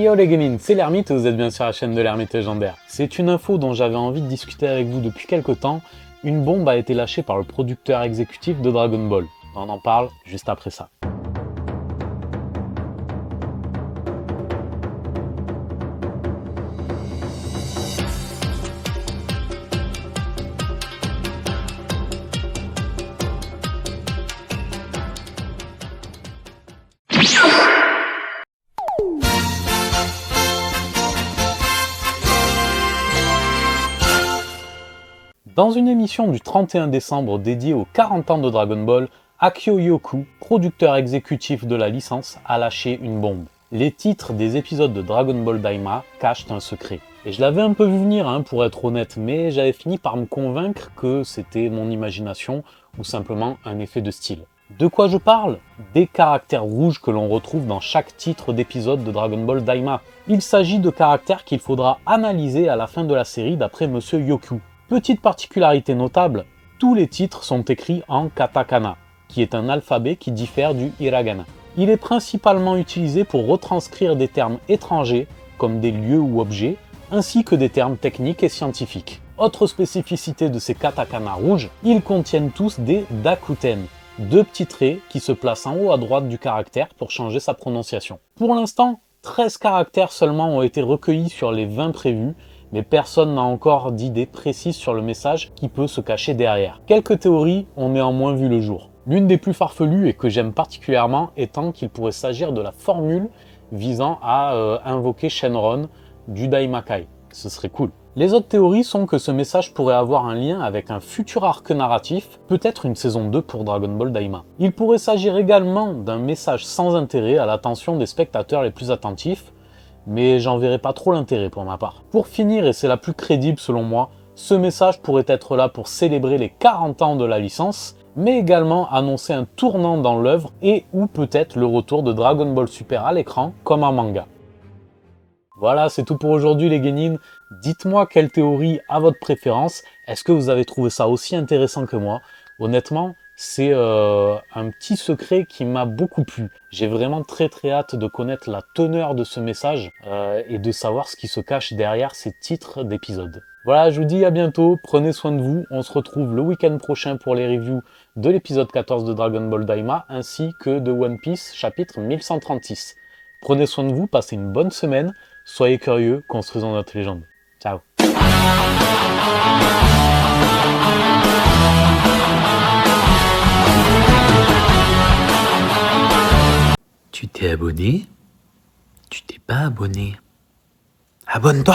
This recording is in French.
Hey yo les gamins, c'est l'Ermite et vous êtes bien sur la chaîne de l'Ermite légendaire. C'est une info dont j'avais envie de discuter avec vous depuis quelques temps. Une bombe a été lâchée par le producteur exécutif de Dragon Ball. On en parle juste après ça. Dans une émission du 31 décembre dédiée aux 40 ans de Dragon Ball, Akio Yoku, producteur exécutif de la licence, a lâché une bombe. Les titres des épisodes de Dragon Ball Daima cachent un secret. Et je l'avais un peu vu venir, pour être honnête, mais j'avais fini par me convaincre que c'était mon imagination ou simplement un effet de style. De quoi je parle? Des caractères rouges que l'on retrouve dans chaque titre d'épisode de Dragon Ball Daima. Il s'agit de caractères qu'il faudra analyser à la fin de la série d'après Monsieur Yoku. Petite particularité notable, tous les titres sont écrits en katakana, qui est un alphabet qui diffère du hiragana. Il est principalement utilisé pour retranscrire des termes étrangers, comme des lieux ou objets, ainsi que des termes techniques et scientifiques. Autre spécificité de ces katakana rouges, ils contiennent tous des dakuten, deux petits traits qui se placent en haut à droite du caractère pour changer sa prononciation. Pour l'instant, 13 caractères seulement ont été recueillis sur les 20 prévus, mais personne n'a encore d'idée précise sur le message qui peut se cacher derrière. Quelques théories ont néanmoins vu le jour. L'une des plus farfelues et que j'aime particulièrement étant qu'il pourrait s'agir de la formule visant à invoquer Shenron du Daimakai. Ce serait cool. Les autres théories sont que ce message pourrait avoir un lien avec un futur arc narratif, peut-être une saison 2 pour Dragon Ball Daima. Il pourrait s'agir également d'un message sans intérêt à l'attention des spectateurs les plus attentifs, mais j'en verrai pas trop l'intérêt pour ma part. Pour finir, et c'est la plus crédible selon moi, ce message pourrait être là pour célébrer les 40 ans de la licence, mais également annoncer un tournant dans l'œuvre et ou peut-être le retour de Dragon Ball Super à l'écran comme un manga. Voilà, c'est tout pour aujourd'hui les genin. Dites-moi quelle théorie a votre préférence. Est-ce que vous avez trouvé ça aussi intéressant que moi? Honnêtement, c'est un petit secret qui m'a beaucoup plu. J'ai vraiment très hâte de connaître la teneur de ce message et de savoir ce qui se cache derrière ces titres d'épisodes. Voilà, je vous dis à bientôt, prenez soin de vous. On se retrouve le week-end prochain pour les reviews de l'épisode 14 de Dragon Ball Daima ainsi que de One Piece chapitre 1136. Prenez soin de vous, passez une bonne semaine, soyez curieux, construisons notre légende. Ciao. Tu t'es abonné? Tu t'es pas abonné? Abonne-toi!